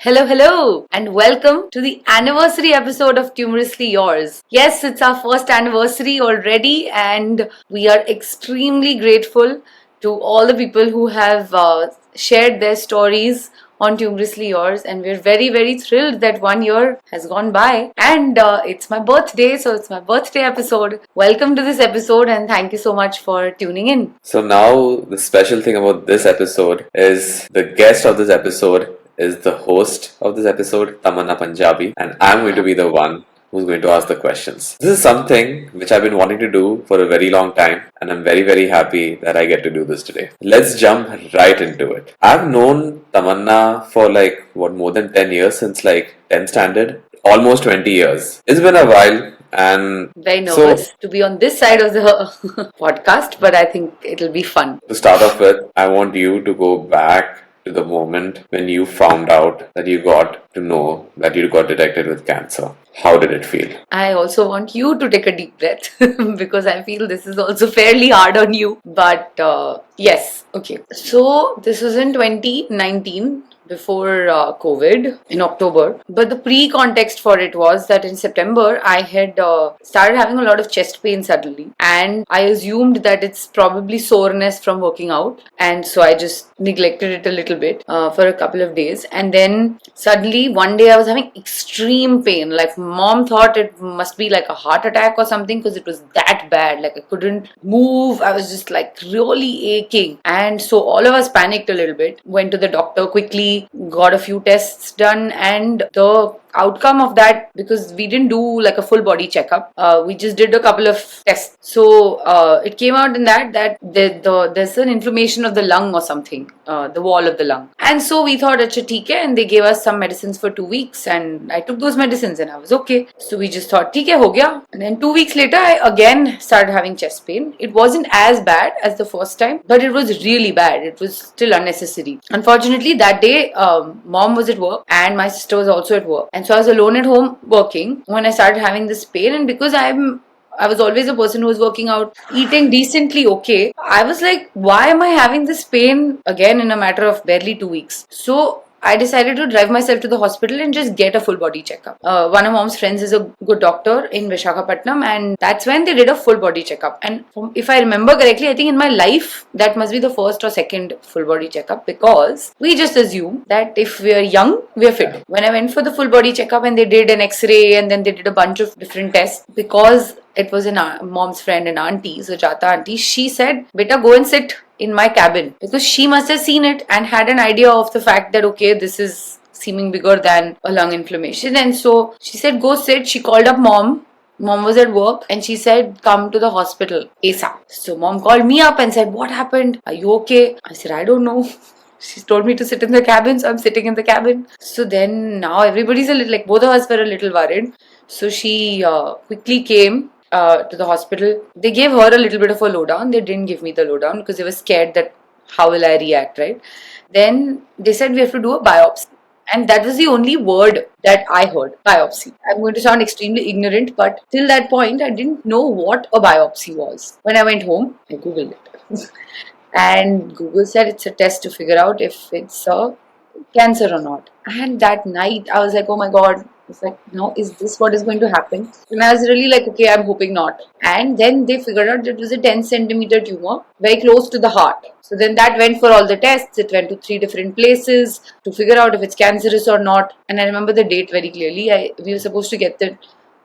Hello, hello, and welcome to the anniversary episode of Tumorously Yours. Yes, it's our first anniversary already, and we are extremely grateful to all the people who have shared their stories on Tumorously Yours, and we're very, very thrilled that 1 year has gone by. And it's my birthday, so it's my birthday episode. Welcome to this episode, and thank you so much for tuning in. So now the special thing about this episode is the guest of this episode is the host of this episode, Tamanna Punjabi, and I'm going to be the one who's going to ask the questions. This is something which I've been wanting to do for a very long time, and I'm very, very happy that I get to do this today. Let's jump right into it. I've known Tamanna for more than 10 years, since 10th standard, almost 20 years. It's been a while. And very nervous to be on this side of the podcast, but I think it'll be fun. To start off with, I want you to go back to the moment when you found out that you got to know that you got detected with cancer. How did it feel? I also want you to take a deep breath because I feel this is also fairly hard on you. But yes, okay. So this was in 2019. Before COVID in October, but the pre-context for it was that in September I had started having a lot of chest pain suddenly, and I assumed that it's probably soreness from working out, and so I just neglected it a little bit for a couple of days, and then suddenly one day I was having extreme pain. Like mom thought it must be like a heart attack or something because it was that bad. Like I couldn't move. I was just like really aching, and so all of us panicked a little bit. Went to the doctor quickly. Got a few tests done, and the outcome of that, because we didn't do like a full body checkup, we just did a couple of tests. So it came out in that there's an inflammation of the lung or something, the wall of the lung. And so we thought acha theek hai, and they gave us some medicines for 2 weeks, and I took those medicines and I was okay. So we just thought theek hai, ho gaya. And then 2 weeks later I again started having chest pain. It wasn't as bad as the first time, but it was really bad. It was still unnecessary. Unfortunately, that day mom was at work and my sister was also at work, and so I was alone at home working when I started having this pain. And because I was always a person who was working out, eating decently okay, I was like, why am I having this pain again in a matter of barely 2 weeks? So I decided to drive myself to the hospital and just get a full body checkup. One of mom's friends is a good doctor in Visakhapatnam, and that's when they did a full body checkup. And if I remember correctly, I think in my life that must be the first or second full body checkup, because we just assume that if we are young, we are fit. When I went for the full body checkup and they did an x-ray and then they did a bunch of different tests, because it was a mom's friend and auntie, Sujata auntie, she said, beta, go and sit in my cabin, because she must have seen it and had an idea of the fact that okay, this is seeming bigger than a lung inflammation. And so she said, go sit. She called up mom. Mom was at work and she said, come to the hospital ASAP. So mom called me up and said, what happened? Are you okay? I said, I don't know. She told me to sit in the cabin, so I'm sitting in the cabin. So then now everybody's a little, like both of us were a little worried. So she quickly came to the hospital. They gave her a little bit of a lowdown. They didn't give me the lowdown because they were scared that how will I react, right? Then they said we have to do a biopsy. And that was the only word that I heard, biopsy. I'm going to sound extremely ignorant, but till that point, I didn't know what a biopsy was. When I went home, I Googled it. And Google said it's a test to figure out if it's a cancer or not. And that night, I was like, oh my God. It's like, now is this what is going to happen? And I was really like, okay, I'm hoping not. And then they figured out that it was a 10 centimeter tumor, very close to the heart. So then that went for all the tests. It went to 3 different places to figure out if it's cancerous or not. And I remember the date very clearly. We were supposed to get the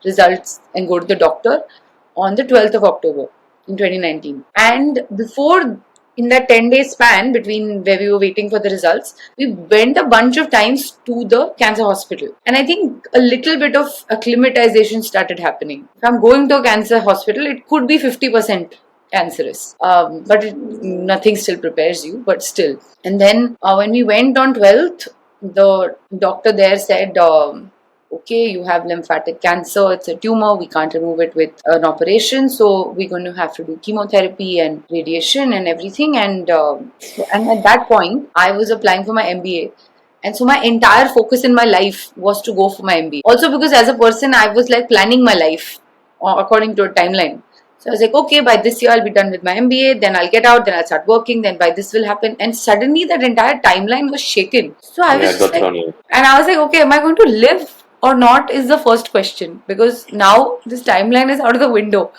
results and go to the doctor on the 12th of October in 2019. And before, in that 10-day span between where we were waiting for the results, we went a bunch of times to the cancer hospital. And I think a little bit of acclimatization started happening. If I'm going to a cancer hospital, it could be 50% cancerous. But nothing still prepares you, but still. And then when we went on 12th, the doctor there said, okay, you have lymphatic cancer, it's a tumor, we can't remove it with an operation, so we're going to have to do chemotherapy and radiation and everything. And at that point, I was applying for my MBA. And so my entire focus in my life was to go for my MBA. Also because as a person, I was like planning my life according to a timeline. So I was like, okay, by this year I'll be done with my MBA, then I'll get out, then I'll start working, then by this will happen. And suddenly that entire timeline was shaken. So I was Yeah, it just got like, thrown in. and I was like, okay, am I going to live or not is the first question, because now this timeline is out of the window.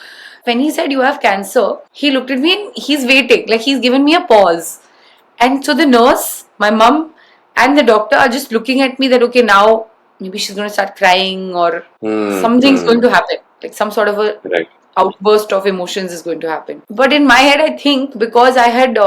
When he said you have cancer, he looked at me and he's waiting, like he's given me a pause. And so the nurse, my mum, and the doctor are just looking at me that, okay, now maybe she's going to start crying or something's going to happen. Like some sort of a Right. outburst of emotions is going to happen. But in my head, I think because I had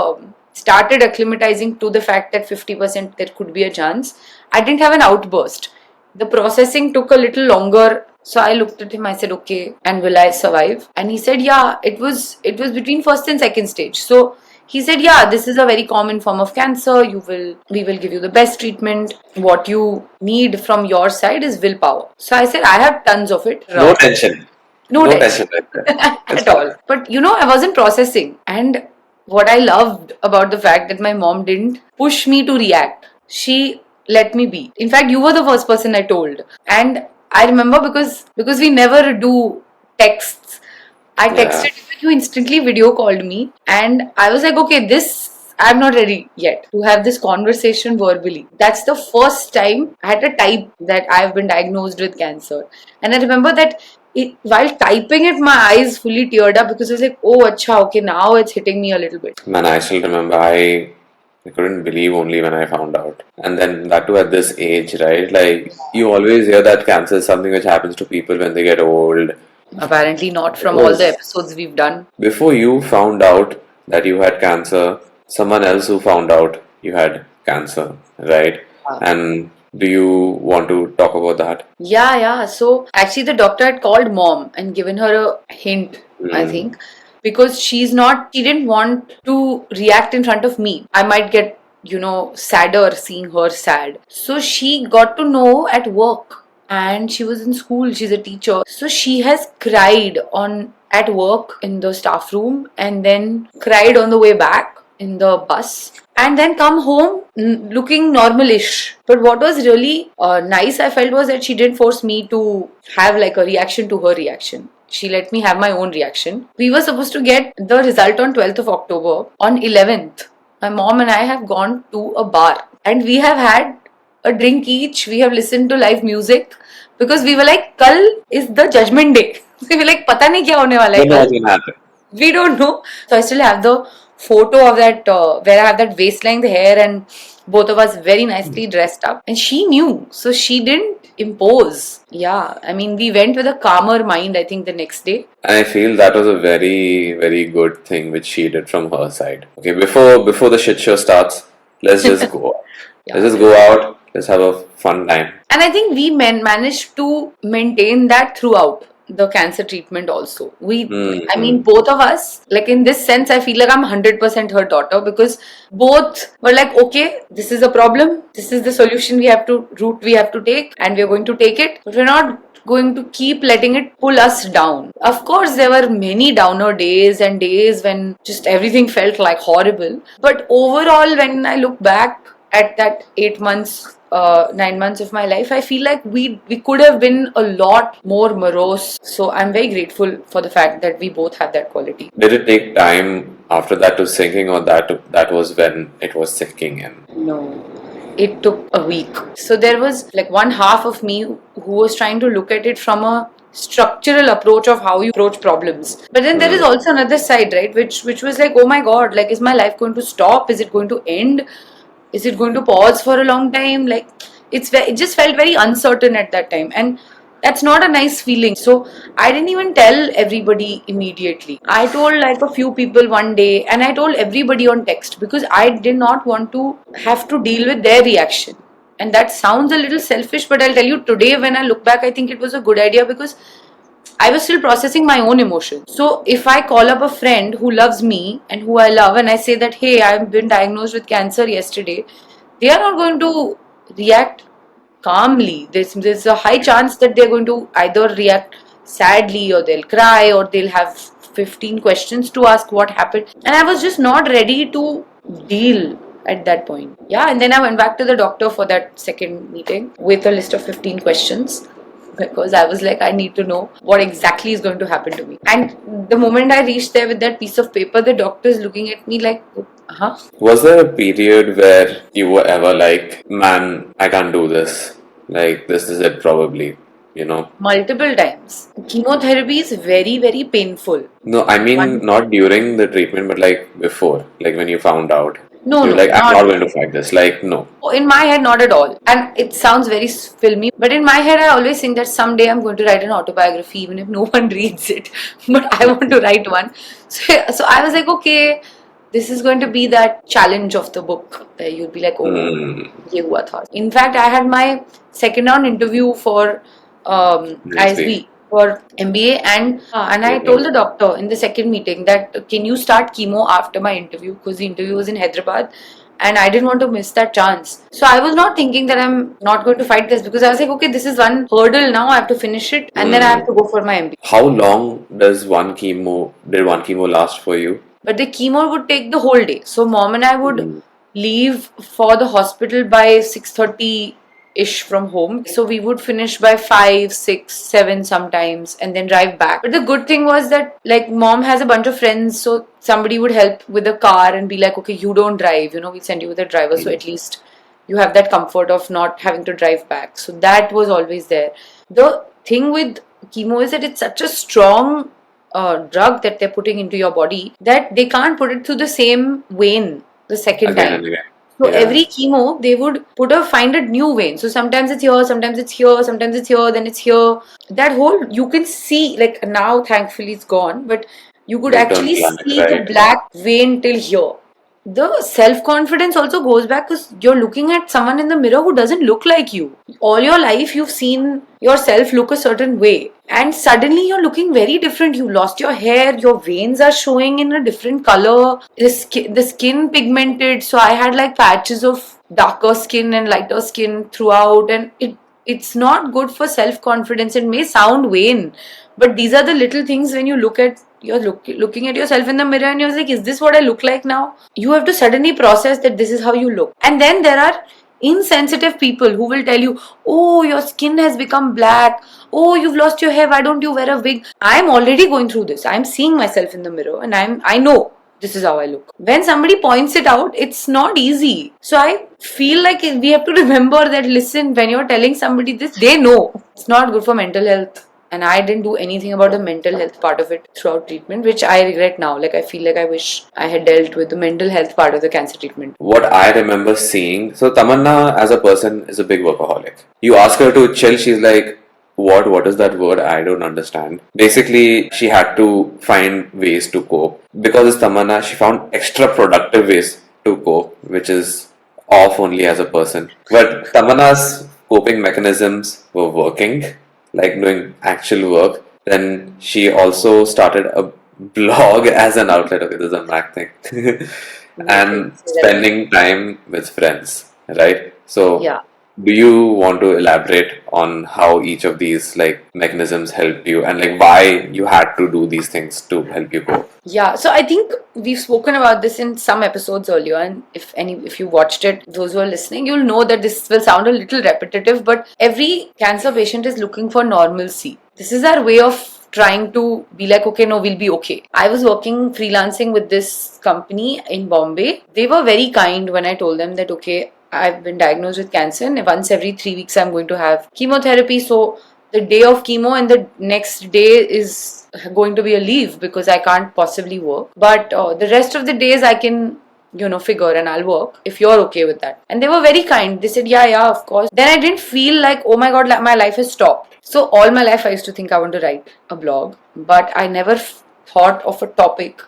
started acclimatizing to the fact that 50% there could be a chance, I didn't have an outburst. The processing took a little longer. So I looked at him, I said, okay, and will I survive? And he said, yeah, it was between first and second stage. So he said, yeah, this is a very common form of cancer. We will give you the best treatment. What you need from your side is willpower. So I said, I have tons of it. No tension. No No tension tension right there. It's at all. fine. But I wasn't processing. And what I loved about the fact that my mom didn't push me to react, she let me be. In fact, you were the first person I told. And I remember because we never do texts. I Yeah. texted you and you instantly video called me. And I was like, okay, I'm not ready yet to have this conversation verbally. That's the first time I had to type that I've been diagnosed with cancer. And I remember that while typing it, my eyes fully teared up because I was like, oh, acha, okay, now it's hitting me a little bit. Man, I still remember I couldn't believe only when I found out. And then that too at this age, right? Like you always hear that cancer is something which happens to people when they get old. Apparently, not It from all the was episodes we've done. before you found out that you had cancer, someone else who found out you had cancer, right? And do you want to talk about that? Yeah, yeah. So actually, the doctor had called mom and given her a hint, I Mm. think, because she didn't want to react in front of me. I might get, sadder seeing her sad. So she got to know at work, and she was in school. She's a teacher. So she has cried at work in the staff room and then cried on the way back in the bus and then come home looking normalish. But what was really nice, I felt, was that she didn't force me to have like a reaction to her reaction. She let me have my own reaction. We were supposed to get the result on 12th of October. On 11th, my mom and I have gone to a bar and we have had a drink each. We have listened to live music because we were like, Kal is the judgment day. We were like, Pata nahi kya hone wala hai Don't know kal. what's gonna happen. We don't know. So I still have the photo of that where I have that waistline, the hair, and both of us very nicely dressed up. And she knew, so she didn't impose. Yeah, I mean, we went with a calmer mind, I think, the next day. And I feel that was a very, very good thing which she did from her side. Okay, before the shit show starts, let's just go out. Yeah. Let's just go out. Let's have a fun time. And I think we managed to maintain that throughout the cancer treatment also. I mean, both of us, like in this sense, I feel like I'm 100% her daughter because both were like, okay, this is a problem. This is the solution route we have to take, and we're going to take it. But we're not going to keep letting it pull us down. Of course, there were many downer days and days when just everything felt like horrible. But overall, when I look back at that 8 months, 9 months of my life, I feel like we could have been a lot more morose. So I'm very grateful for the fact that we both have that quality. Did it take time after that to sinking, or that was when it was sinking in? No, it took a week. So there was like one half of me who was trying to look at it from a structural approach of how you approach problems. But then there is also another side, right? Which was like, oh my god, like is my life going to stop? Is it going to end? Is it going to pause for a long time? Like it just felt very uncertain at that time, and that's not a nice feeling. So I didn't even tell everybody immediately. I told like a few people one day, and I told everybody on text because I did not want to have to deal with their reaction. And that sounds a little selfish, but I'll tell you today when I look back, I think it was a good idea because I was still processing my own emotions. So if I call up a friend who loves me and who I love and I say that, hey, I've been diagnosed with cancer yesterday, they are not going to react calmly. There's a high chance that they're going to either react sadly or they'll cry or they'll have 15 questions to ask what happened. And I was just not ready to deal at that point. Yeah, and then I went back to the doctor for that second meeting with a list of 15 questions. because I was like, I need to know what exactly is going to happen to me. And the moment I reached there with that piece of paper, the doctor is looking at me like, huh? Was there a period where you were ever like, man, I can't do this? Like, this is it probably, you know? Multiple times. Chemotherapy is very, very painful. No, I mean, One, not during the treatment, but like before, like when you found out. no, You're no, like, I'm not. not going to fight this. Like, no. In my head, not at all. And it sounds very filmy, but in my head, I always think that someday I'm going to write an autobiography, even if no one reads it. But I want to write one. So I was like, okay, this is going to be that challenge of the book where you'll be like, oh, Mm, ye hua tha. In fact, I had my second round interview for I see. ISB for MBA, and I told the doctor in the second meeting that can you start chemo after my interview, because the interview was in Hyderabad and I didn't want to miss that chance. So I was not thinking that I'm not going to fight this, because I was like, okay, this is one hurdle now, I have to finish it and then I have Mm. to go for my MBA. How long did one chemo last for you? But the chemo would take the whole day. So mom and I would Mm. leave for the hospital by 6:30 ish from home. So we would finish by 5, 6, 7 sometimes and then drive back. But the good thing was that like mom has a bunch of friends, so somebody would help with the car and be like, okay, you don't drive, we'll send you with a driver, so at least you have that comfort of not having to drive back. So that was always there. The thing with chemo is that it's such a strong drug that they're putting into your body that they can't put it through the same vein the second Again time. and again. So Yeah. every chemo they would find a new vein. So sometimes it's here, sometimes it's here, sometimes it's here, then it's here. That whole you can see, like now thankfully it's gone, but you could They don't actually plan it see the right. black vein till here. The self confidence also goes back because you're looking at someone in the mirror who doesn't look like you. All your life, you've seen yourself look a certain way, and suddenly you're looking very different. You lost your hair, your veins are showing in a different color, the skin pigmented. So I had like patches of darker skin and lighter skin throughout, and it's not good for self confidence. It may sound vain, but these are the little things when you looking at yourself in the mirror and you're like, is this what I look like now? You have to suddenly process that this is how you look. And then there are insensitive people who will tell you, oh, your skin has become black, oh, you've lost your hair, why don't you wear a wig? I'm already going through this. I'm seeing myself in the mirror and I know this is how I look. When somebody points it out, it's not easy. So I feel like we have to remember that, listen, when you're telling somebody this, they know it's not good for mental health. And I didn't do anything about the mental health part of it throughout treatment, which I regret now. Like, I feel like I wish I had dealt with the mental health part of the cancer treatment. What I remember seeing, so Tamanna as a person is a big workaholic. You ask her to chill, she's like, what is that word? I don't understand. Basically, she had to find ways to cope. Because it's Tamanna, she found extra productive ways to cope, which is off only as a person. But Tamanna's coping mechanisms were working, like doing actual work. Then she also started a blog as an outlet. Okay, this is a Mac thing. And spending time with friends, right? So, Yeah. do you want to elaborate on how each of these like mechanisms helped you and like why you had to do these things to help you cope? Yeah, so I think we've spoken about this in some episodes earlier, and if you watched it, those who are listening, you'll know that this will sound a little repetitive, but every cancer patient is looking for normalcy. This is our way of trying to be like, okay, no, we'll be okay. I was working freelancing with this company in Bombay. They were very kind when I told them that, okay, I've been diagnosed with cancer, and once every 3 weeks I'm going to have chemotherapy. So the day of chemo and the next day is going to be a leave because I can't possibly work. But the rest of the days I can, figure and I'll work if you're okay with that. And they were very kind. They said, yeah, of course. Then I didn't feel like, oh my god, my life has stopped. So all my life I used to think I want to write a blog, but I never thought of a topic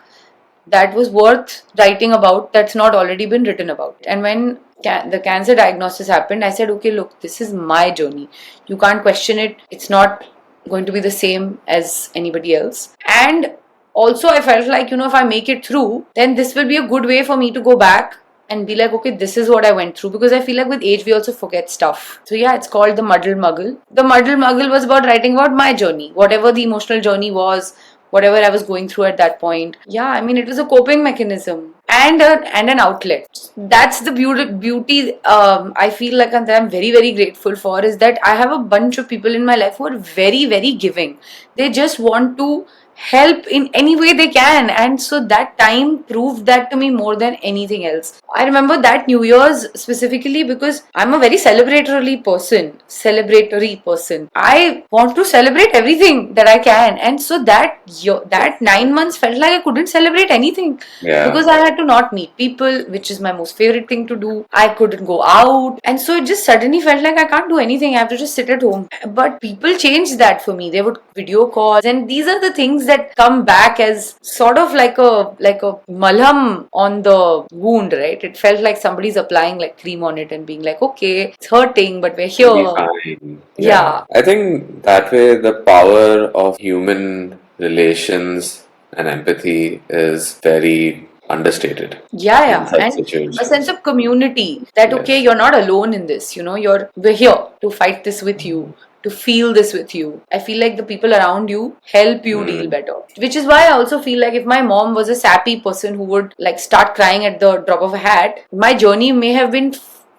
that was worth writing about that's not already been written about. And when the cancer diagnosis happened, I said, okay, look, this is my journey. You can't question it. It's not going to be the same as anybody else. And also, I felt like, if I make it through, then this will be a good way for me to go back and be like, okay, this is what I went through. Because I feel like with age, we also forget stuff. So yeah, it's called The Muddle Muggle. The Muddle Muggle was about writing about my journey, whatever the emotional journey was, whatever I was going through at that point. Yeah, I mean, it was a coping mechanism and an outlet. That's the beauty I feel like, and that I'm very, very grateful for, is that I have a bunch of people in my life who are very, very giving. They just want to help in any way they can, and so that time proved that to me more than anything else. I remember that New Year's specifically because I'm a very celebratory person. I want to celebrate everything that I can, and so that 9 months felt like I couldn't celebrate anything because I had to not meet people, which is my most favorite thing to do. I couldn't go out, and so it just suddenly felt like I can't do anything. I have to just sit at home. But people changed that for me. They would video calls, and these are the things that come back as sort of like a malham on the wound, right? It felt like somebody's applying like cream on it and being like, okay, it's hurting, but we're It'll be here. fine. Yeah. I think that way the power of human relations and empathy is very understated Yeah, in yeah. such And a sense situations. of community that, okay, Yes. you're not alone in this, we're here to fight this with you, to feel this with you. I feel like the people around you help you deal Mm. better. Which is why I also feel like if my mom was a sappy person who would like start crying at the drop of a hat, my journey may have been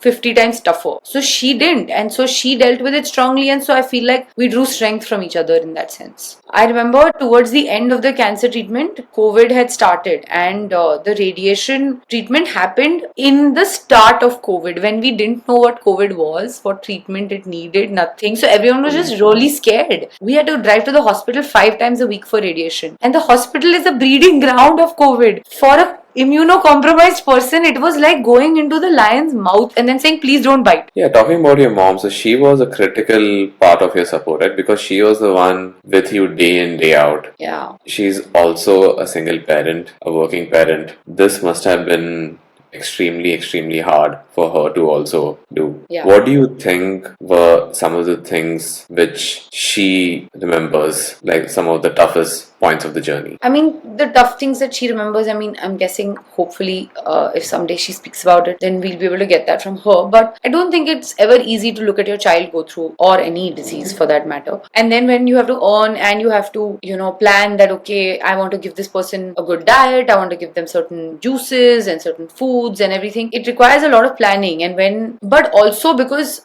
50 times tougher. So she didn't, and so she dealt with it strongly, and so I feel like we drew strength from each other in that sense. I remember towards the end of the cancer treatment, COVID had started, and the radiation treatment happened in the start of COVID when we didn't know what COVID was, what treatment it needed, nothing. So everyone was just really scared. We had to drive to the hospital 5 times a week for radiation, and the hospital is the breeding ground of COVID. For a immunocompromised person, it was like going into the lion's mouth and then saying, please don't bite. Yeah, talking about your mom, so she was a critical part of your support, right? Because she was the one with you day in, day out. Yeah. She's also a single parent, a working parent. This must have been extremely hard for her to also do. Yeah. What do you think were some of the things which she remembers, like some of the toughest points of the journey? I mean, the tough things that she remembers, I mean, I'm guessing hopefully if someday she speaks about it, then we'll be able to get that from her. But I don't think it's ever easy to look at your child go through, or any disease for that matter. And then when you have to earn and you have to, plan that, okay, I want to give this person a good diet, I want to give them certain juices and certain foods and everything. It requires a lot of planning. But also because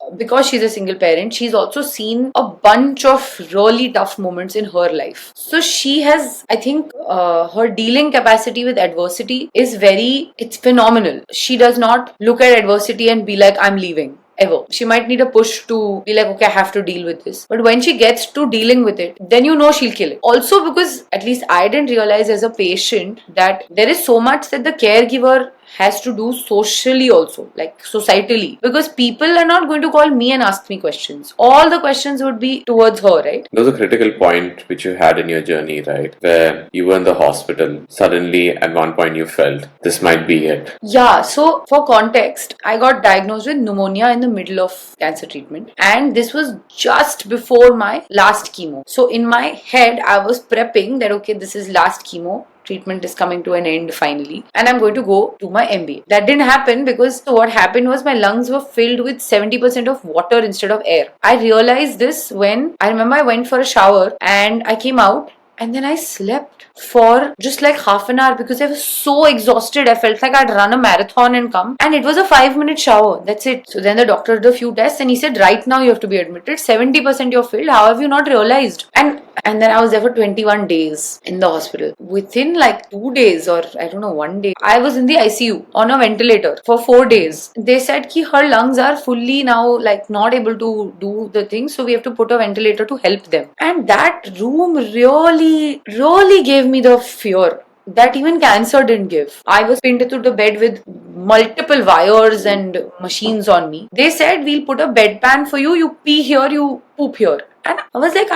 she's a single parent, she's also seen a bunch of really tough moments in her life. So she has, I think, her dealing capacity with adversity is it's phenomenal. She does not look at adversity and be like, I'm leaving. Ever. She might need a push to be like, okay, I have to deal with this. But when she gets to dealing with it, then she'll kill it. Also, because at least I didn't realize as a patient that there is so much that the caregiver has to do socially also, like societally, because people are not going to call me and ask me questions. All the questions would be towards her, right? There was a critical point which you had in your journey, right? Where you were in the hospital. Suddenly, at one point, you felt this might be it. Yeah, so for context, I got diagnosed with pneumonia in the middle of cancer treatment, and this was just before my last chemo. So in my head, I was prepping that, okay, this is last chemo. Treatment is coming to an end finally, and I'm going to go to my MBA. That didn't happen because what happened was my lungs were filled with 70% of water instead of air. I realized this when I remember I went for a shower and I came out, and then I slept for just like half an hour because I was so exhausted. I felt like I'd run a marathon and come. And it was a 5-minute shower. That's it. So then the doctor did a few tests and he said, right now you have to be admitted. 70% you're filled. How have you not realized? And then I was there for 21 days in the hospital. Within like 2 days or I don't know, 1 day, I was in the ICU on a ventilator for 4 days. They said ki her lungs are fully now like not able to do the thing. So we have to put a ventilator to help them. And that room really gave me the fear that even cancer didn't give. I was pinned to the bed with multiple wires and machines on me. They said, we'll put a bedpan for you. You pee here, you poop here. And I was like,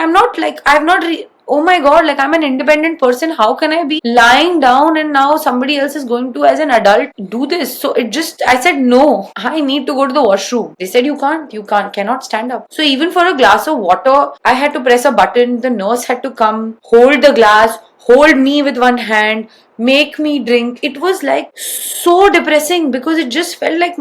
oh my god, like I'm an independent person. How can I be lying down and now somebody else is going to, as an adult, do this? So I said, no, I need to go to the washroom. They said, you cannot stand up. So even for a glass of water, I had to press a button. The nurse had to come, hold the glass, hold me with one hand, make me drink. It was like so depressing because it just felt like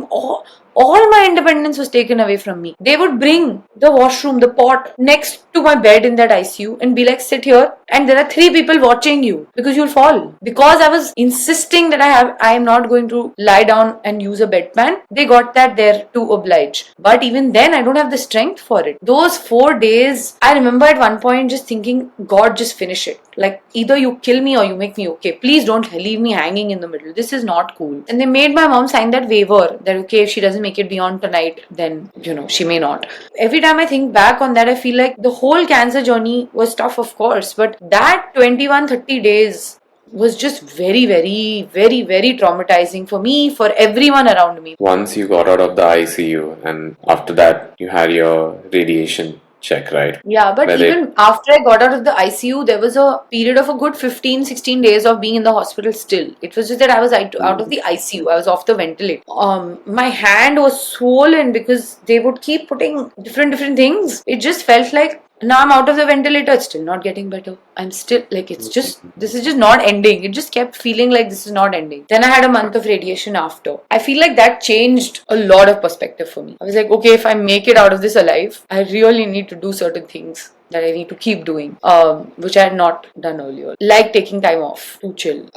all my independence was taken away from me. They would bring the washroom, the pot next to my bed in that ICU and be like, sit here, and there are three people watching you because you'll fall. Because I was insisting that I am not going to lie down and use a bedpan, they got that there to oblige. But even then, I don't have the strength for it. Those 4 days, I remember at one point just thinking, God, just finish it. Like, either you kill me or you make me okay. Please don't leave me hanging in the middle. This is not cool. And they made my mom sign that waiver that, okay, if she doesn't make it beyond tonight, then, she may not. Every time I think back on that, I feel like the whole cancer journey was tough, of course, but that 21-30 days was just very, very, very, very traumatizing for me, for everyone around me. Once you got out of the ICU, and after that, you had your radiation check, right? Yeah, but even after I got out of the ICU, there was a period of a good 15-16 days of being in the hospital still. It was just that I was out of the ICU. I was off the ventilator. My hand was swollen because they would keep putting different things. It just felt like now I'm out of the ventilator, it's still not getting better. I'm still like, this is just not ending. It just kept feeling like this is not ending. Then I had a month of radiation after. I feel like that changed a lot of perspective for me. I was like, okay, if I make it out of this alive, I really need to do certain things that I need to keep doing, which I had not done earlier. Like taking time off to chill,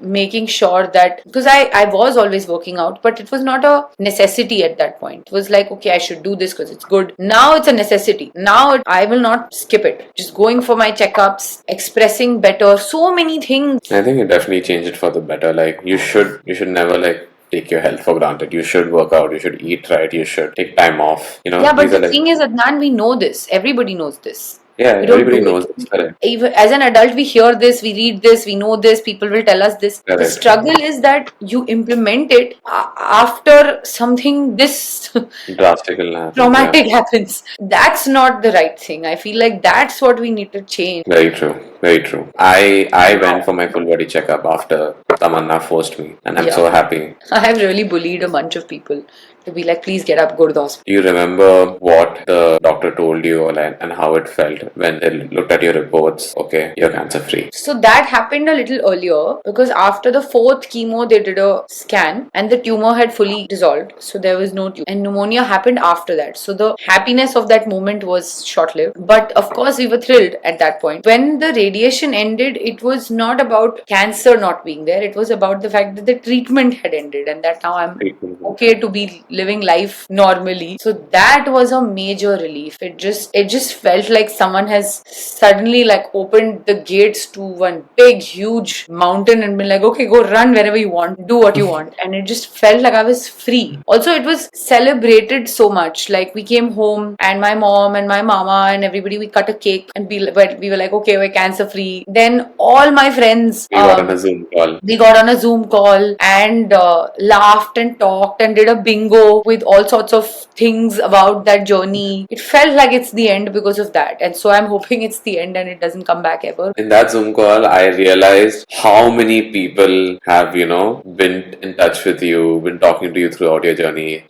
making sure that, because I was always working out, but it was not a necessity at that point. It was like, okay, I should do this because it's good. Now it's a necessity. Now I will not skip it. Just going for my checkups, expressing better, so many things. I think it definitely changed it for the better. Like, you should never like take your health for granted. You should work out, you should eat right, you should take time off. Yeah, but the thing is, Adnan, we know this. Everybody knows this. Yeah, everybody knows this. Correct. Even as an adult, we hear this, we read this, we know this, people will tell us this. Correct. The struggle is that you implement it after something this drastic happens, traumatic happens. That's not the right thing. I feel like that's what we need to change. Very true. Very true. I went for my full body checkup after Tamanna forced me, and I'm so happy. I have really bullied a bunch of people to be like, please get up, go to the hospital. Do you remember what the doctor told you and how it felt when they looked at your reports? Okay, you're cancer free. So that happened a little earlier because after the 4th chemo, they did a scan and the tumor had fully dissolved. So there was no tumor. And pneumonia happened after that. So the happiness of that moment was short lived. But of course, we were thrilled at that point. When the radiation ended, it was not about cancer not being there. It was about the fact that the treatment had ended and that now I'm okay to be living life normally. So that was a major relief. It just felt like someone has suddenly like opened the gates to one big huge mountain and been like, okay, go run wherever you want, do what you want. And it just felt like I was free. Also, it was celebrated so much. Like, we came home and my mom and my mama and everybody, we cut a cake and we were like, okay, we're cancer free. Then all my friends, we got on a Zoom call. We got on a Zoom call and laughed and talked and did a bingo with all sorts of things about that journey. It felt like it's the end because of that. And so I'm hoping it's the end and it doesn't come back ever. In that Zoom call, I realized how many people have, been in touch with you, been talking to you throughout your journey.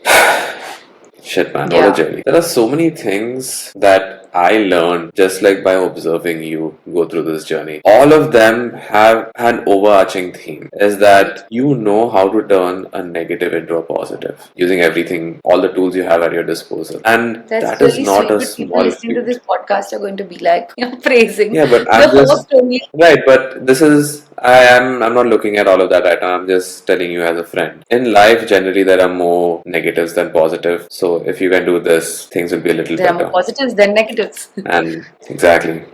Shit, man, what a journey. There are so many things that I learned just like by observing you go through this journey. All of them have an overarching theme, is that you know how to turn a negative into a positive using everything, all the tools you have at your disposal. And that is not a small people listening to this podcast are going to be like, praising but I'm the host only. Right, but this is, I'm not looking at all of that right now. I'm just telling you as a friend. In life, generally, there are more negatives than positives. So if you can do this, things will be a little better. There are more positives than negatives. And exactly.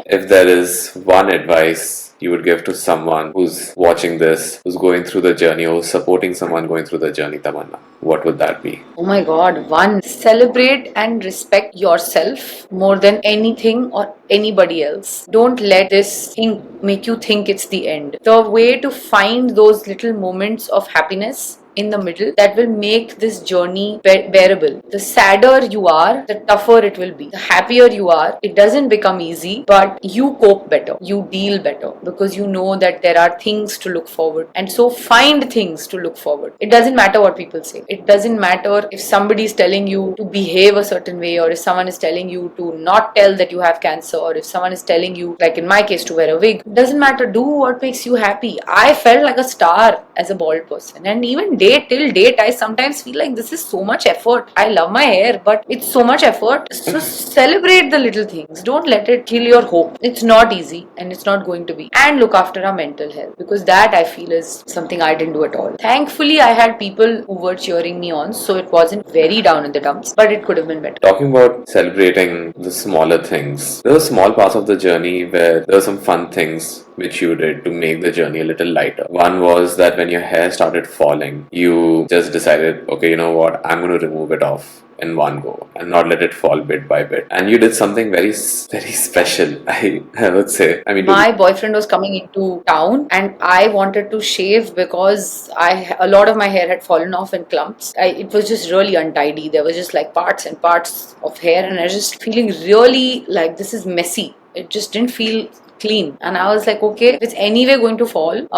If there is one advice you would give to someone who's watching this, who's going through the journey, or supporting someone going through the journey, Tamanna, what would that be? Oh my God, one, celebrate and respect yourself more than anything or anybody else. Don't let this thing make you think it's the end. The way to find those little moments of happiness in the middle that will make this journey bearable. The sadder you are, the tougher it will be. The happier you are, it doesn't become easy, but you cope better, you deal better, because you know that there are things to look forward. And so find things to look forward. It doesn't matter what people say. It doesn't matter if somebody is telling you to behave a certain way, or if someone is telling you to not tell that you have cancer, or if someone is telling you, like in my case, to wear a wig. It doesn't matter. Do what makes you happy. I felt like a star as a bald person, and even till date, I sometimes feel like this is so much effort. I love my hair, but it's so much effort. So celebrate the little things. Don't let it kill your hope. It's not easy, and it's not going to be. And look after our mental health, because that I feel is something I didn't do at all. Thankfully, I had people who were cheering me on, so it wasn't very down in the dumps, but it could have been better. Talking about celebrating the smaller things, there were small parts of the journey where there were some fun things which you did to make the journey a little lighter. One was that when your hair started falling, you just decided, okay, you know what, I'm going to remove it off in one go and not let it fall bit by bit. And you did something very special, I would say. I mean, my boyfriend was coming into town, and I wanted to shave because a lot of my hair had fallen off in clumps. It was just really untidy. There was just like parts and parts of hair, and I was just feeling really like this is messy. It just didn't feel clean, and I was like, okay, if it's anyway going to fall,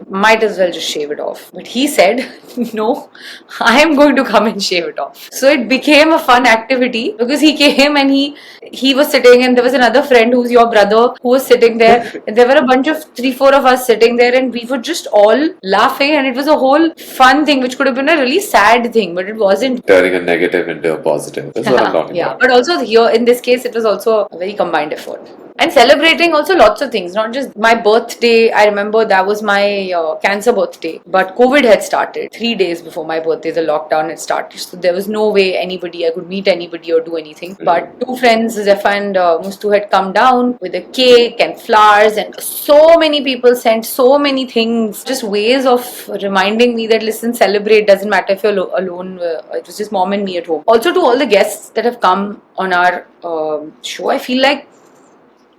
might as well just shave it off. But he said, no, I am going to come and shave it off. So it became a fun activity, because he came and he was sitting, and there was another friend who's your brother who was sitting there, and there were a bunch of 3-4 of us sitting there, and we were just all laughing, and it was a whole fun thing, which could have been a really sad thing, but it wasn't. Turning a negative into a positive. That's what I'm talking about. But also here in this case, it was also a very combined effort. And celebrating also lots of things, not just my birthday. I remember that was my cancer birthday, but COVID had started 3 days before my birthday. The lockdown had started, so there was no way I could meet anybody or do anything. But two friends, Zepha and Mustu, had come down with a cake and flowers, and so many people sent so many things, just ways of reminding me that listen, celebrate. Doesn't matter if you're alone. It was just mom and me at home. Also to all the guests that have come on our show, I feel like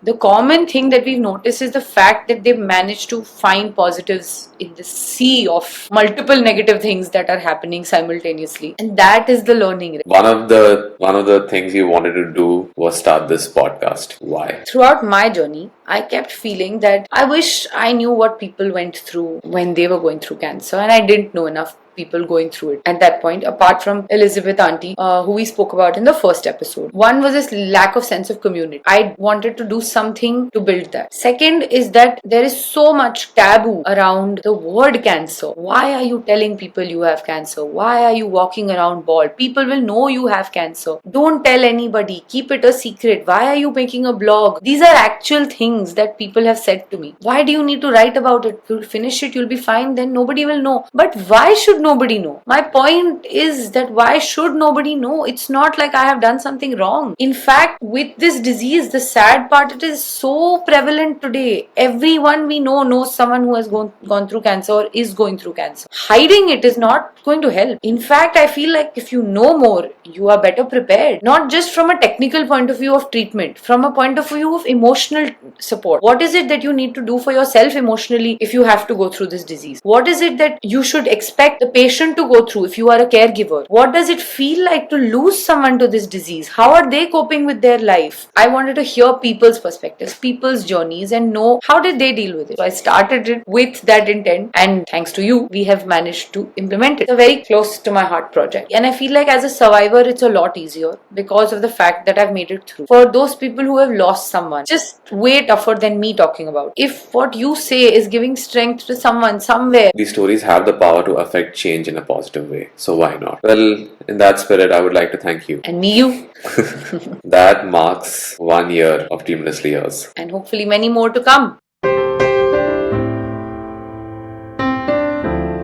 the common thing that we've noticed is the fact that they've managed to find positives in the sea of multiple negative things that are happening simultaneously, and that is the learning. One of the things you wanted to do was start this podcast. Why? Throughout my journey, I kept feeling that I wish I knew what people went through when they were going through cancer, and I didn't know enough people going through it at that point, apart from Elizabeth auntie, who we spoke about in the first episode. One was this lack of sense of community. I wanted to do something to build that. Second is that there is so much taboo around the word cancer. Why are you telling people you have cancer? Why are you walking around bald? People will know you have cancer. Don't tell anybody. Keep it a secret. Why are you making a blog? These are actual things that people have said to me. Why do you need to write about it? You'll finish it, you'll be fine, then nobody will know. But why should nobody know? My point is that why should nobody know? It's not like I have done something wrong. In fact, with this disease, the sad part, it is so prevalent today. Everyone we know knows someone who has gone through cancer or is going through cancer. Hiding it is not going to help. In fact, I feel like if you know more, you are better prepared. Not just from a technical point of view of treatment, from a point of view of emotional support. What is it that you need to do for yourself emotionally if you have to go through this disease? What is it that you should expect the patient to go through if you are a caregiver? What does it feel like to lose someone to this disease? How are they coping with their life? I wanted to hear people's perspectives, people's journeys, and know how did they deal with it. So I started it with that intent, and thanks to you, we have managed to implement it. It's a very close to my heart project, and I feel like as a survivor, it's a lot easier because of the fact that I've made it through. For those people who have lost someone, just way tougher than me talking about. If what you say is giving strength to someone somewhere, these stories have the power to affect change in a positive way. So why not? Well, in that spirit, I would like to thank you. And me, you. That marks 1 year of Tumorously Yours. And hopefully many more to come.